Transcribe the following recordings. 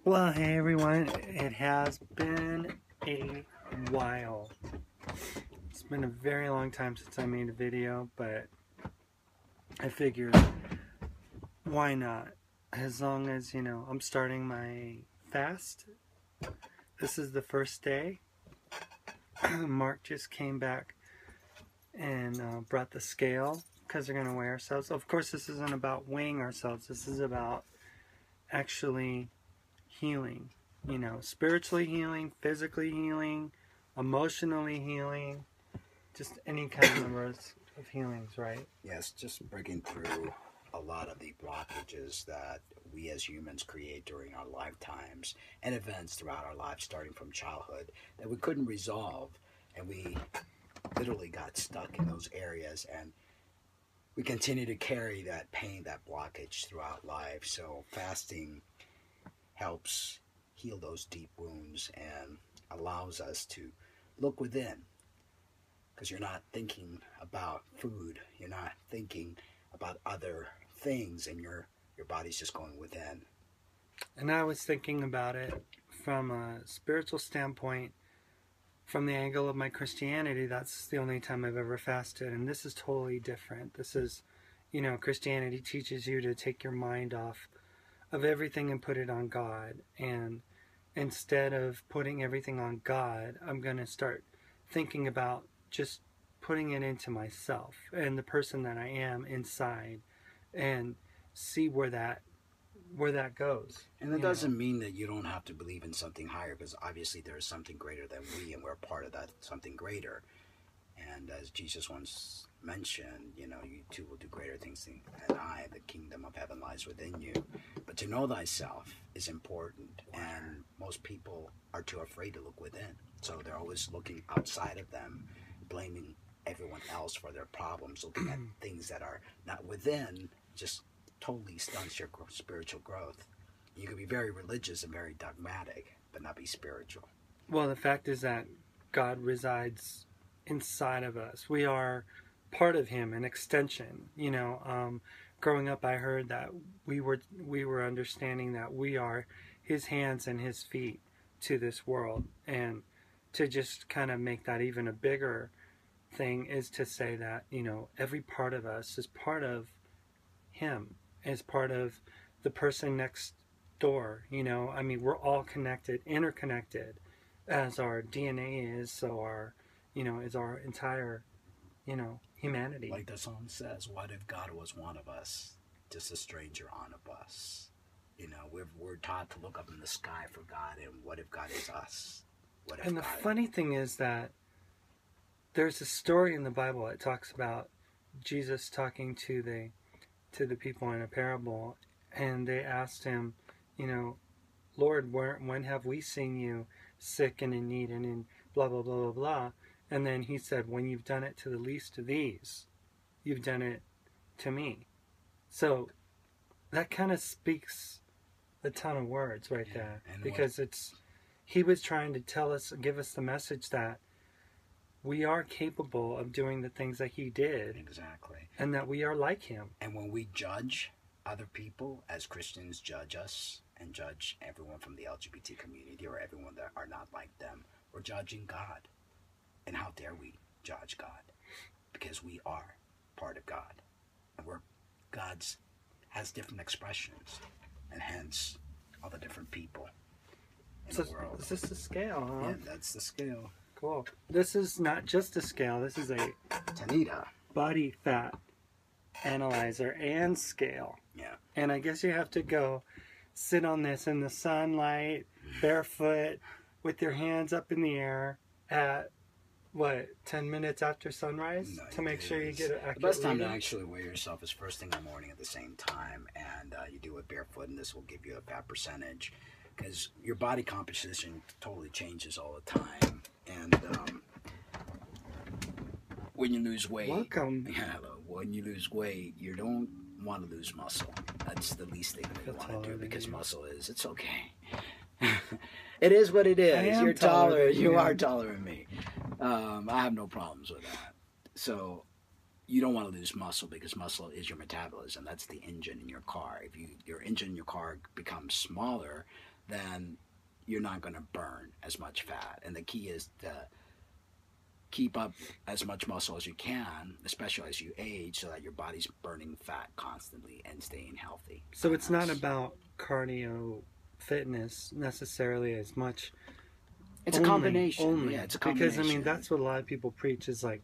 Well, hey everyone, it has been a while. It's been a very long time since I made a video, but I figured why not? As long as, I'm starting my fast. This is the first day. Mark just came back and brought the scale because they're going to weigh ourselves. Of course, this isn't about weighing ourselves. This is about actually healing. Spiritually healing, physically healing, emotionally healing, just any kind of numbers of healings, right? Yes, just breaking through a lot of the blockages that we as humans create during our lifetimes and events throughout our lives, starting from childhood, that we couldn't resolve, and we literally got stuck in those areas, and we continue to carry that pain, that blockage throughout life. So fasting helps heal those deep wounds and allows us to look within, because you're not thinking about food, you're not thinking about other things, and your body's just going within. And I was thinking about it from a spiritual standpoint, from the angle of my Christianity. That's the only time I've ever fasted, and this is totally different. This is, Christianity teaches you to take your mind off of everything and put it on God. And instead of putting everything on God, I'm going to start thinking about just putting it into myself and the person that I am inside, and see where that goes. And that doesn't mean that you don't have to believe in something higher, because obviously there is something greater than we, and we're part of that something greater. And as Jesus once mentioned, you too will do greater things than I. The kingdom of heaven lies within you. But to know thyself is important, and most people are too afraid to look within. So they're always looking outside of them, blaming everyone else for their problems, looking at things that are not within, just totally stunts your spiritual growth. You can be very religious and very dogmatic, but not be spiritual. Well, the fact is that God resides inside of us. We are part of Him, an extension. Growing up, I heard that we were understanding that we are His hands and His feet to this world, and to just kind of make that even a bigger thing is to say that every part of us is part of Him, is part of the person next door. We're all connected, interconnected, as our DNA is, so our is our entire humanity. Like the song says, what if God was one of us, just a stranger on a bus? We're taught to look up in the sky for God, and what if God is us? What if and the God... funny thing is that there's a story in the Bible that talks about Jesus talking to the people in a parable, and they asked him, Lord, when have we seen you sick and in need and in blah blah blah blah blah? And then he said, when you've done it to the least of these, you've done it to me. So that kind of speaks a ton of words right there, because he was trying to tell us, give us the message that we are capable of doing the things that he did. Exactly. And that we are like him. And when we judge other people, as Christians judge us and judge everyone from the LGBT community or everyone that are not like them, we're judging God. And how dare we judge God? Because we are part of God. And God's has different expressions, and hence all the different people in the world. Is this the scale, huh? Yeah, that's the scale. Cool. This is not just a scale. This is a Tanita body fat analyzer and scale. Yeah. And I guess you have to go sit on this in the sunlight, barefoot, with your hands up in the air at 10 minutes after sunrise, to make sure you get it accurate. The best time to actually weigh yourself is first thing in the morning at the same time, and you do it barefoot, and this will give you a fat percentage, because your body composition totally changes all the time. And when you lose weight, when you lose weight, you don't want to lose muscle. That's the least thing that you want to do, because muscle it's okay. It is what it is. You're taller. You are taller than me. I have no problems with that. So you don't want to lose muscle, because muscle is your metabolism. That's the engine in your car. If your engine in your car becomes smaller, then you're not going to burn as much fat. And the key is to keep up as much muscle as you can, especially as you age, so that your body's burning fat constantly and staying healthy. So it's not about cardio fitness necessarily as much. It's a combination. Yeah, it's a combination. Because, I mean, that's what a lot of people preach is like,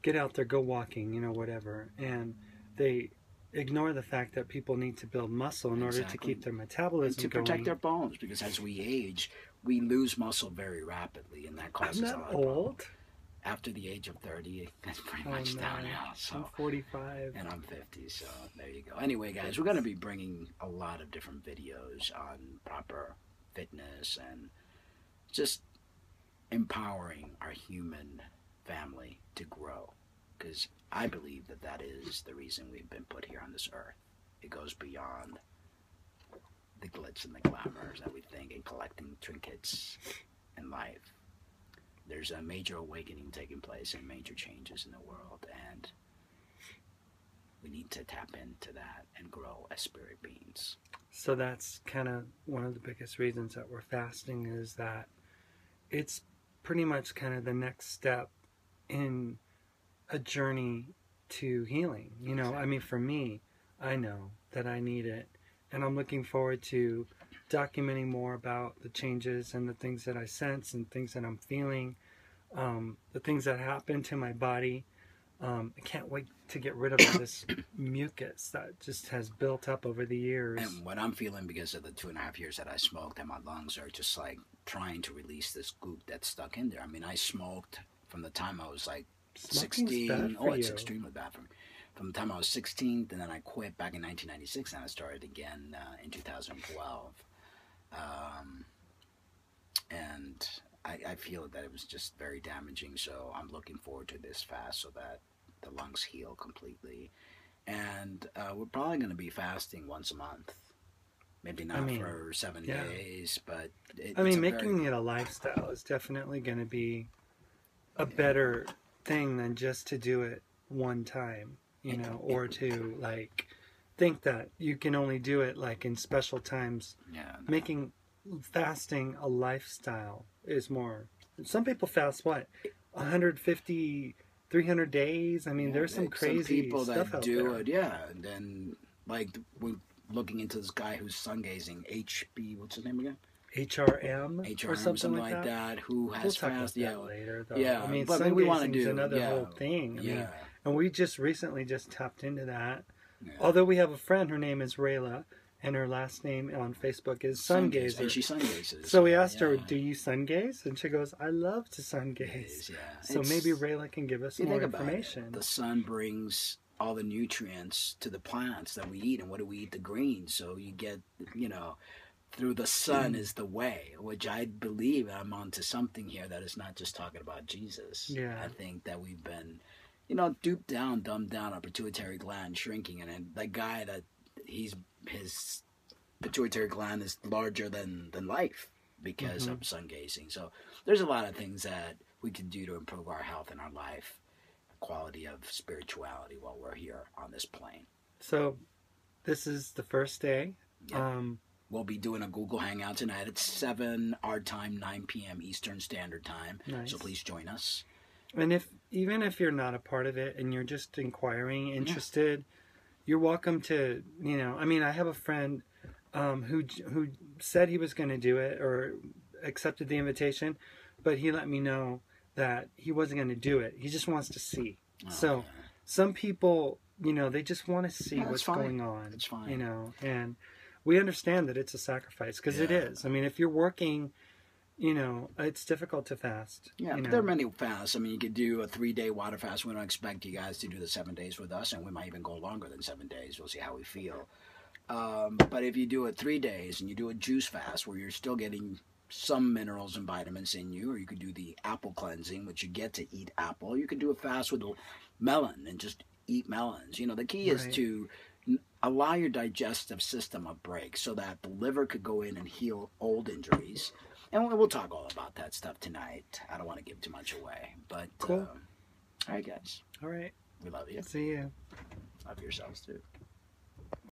get out there, go walking, you know, whatever. And they ignore the fact that people need to build muscle in order to keep their metabolism and to protect their bones, because as we age, we lose muscle very rapidly, and that causes a lot of problems. After the age of 30, it's pretty much downhill. So I'm 45. And I'm 50, so there you go. Anyway, guys, we're going to be bringing a lot of different videos on proper fitness and just empowering our human family to grow. Because I believe that that is the reason we've been put here on this earth. It goes beyond the glitz and the glamours that we think in collecting trinkets in life. There's a major awakening taking place and major changes in the world, and we need to tap into that and grow as spirit beings. So that's kind of one of the biggest reasons that we're fasting, is that it's pretty much kind of the next step in a journey to healing. You know, exactly. I mean, for me, I know that I need it, and I'm looking forward to documenting more about the changes and the things that I sense and things that I'm feeling, the things that happen to my body. I can't wait to get rid of all this mucus that just has built up over the years. And what I'm feeling, because of the 2.5 years that I smoked, and my lungs are just like trying to release this goop that's stuck in there. I mean, I smoked from the time I was like 16. Oh, it's extremely bad for me. From the time I was 16, and then I quit back in 1996, and I started again in 2012. And I feel that it was just very damaging, so I'm looking forward to this fast so that the lungs heal completely. And we're probably going to be fasting once a month. Maybe not for 7 days, but making it a lifestyle is definitely going to be a better thing than just to do it one time, you know, or to like think that you can only do it like in special times. Making fasting a lifestyle is more. Some people fast 150, 300 days. I mean, there's some crazy people stuff that out do there. it. Yeah, and then like we're looking into this guy who's sun gazing. What's his name again? HRM or something like that. Who has fast? Yeah, later though. Yeah, I mean, but sun we want to gazing is do another whole thing. I mean, and we just recently tapped into that. Yeah. Although we have a friend, her name is Rayla, and her last name on Facebook is Sungazer. And she sun gazes. So we asked her, "Do you sun gaze?" And she goes, "I love to sun gaze." So maybe Rayla can give us more information. The sun brings all the nutrients to the plants that we eat, and what do we eat? The greens. So you get, you know, through the sun is the way, which I believe I'm onto something here that is not just talking about Jesus. Yeah. I think that we've been, you know, duped down, dumbed down, our pituitary gland shrinking, and then the guy that his pituitary gland is larger than life because of sun gazing. So there's a lot of things that we can do to improve our health and our life, quality of spirituality while we're here on this plane. So this is the first day. Yeah. We'll be doing a Google Hangout tonight at 7 our time, 9 p.m. Eastern Standard Time. Nice. So please join us. And even if you're not a part of it and you're just inquiring, interested, you're welcome to, you know, I mean, I have a friend who said he was going to do it or accepted the invitation, but he let me know that he wasn't going to do it. He just wants to see. Some people, you know, they just want to see what's going on. It's fine. You know, and we understand that it's a sacrifice because it is. I mean, if you're working, you know, it's difficult to fast. Yeah, but there are many fasts. I mean, you could do a 3-day water fast. We don't expect you guys to do the 7 days with us, and we might even go longer than 7 days. We'll see how we feel. But if you do it 3 days and you do a juice fast where you're still getting some minerals and vitamins in you, or you could do the apple cleansing, which you get to eat apple. You could do a fast with a melon and just eat melons. You know, the key is to allow your digestive system a break so that the liver could go in and heal old injuries. And we'll talk all about that stuff tonight. I don't want to give too much away. But, cool. All right, guys. All right. We love you. See you. Love yourselves, too.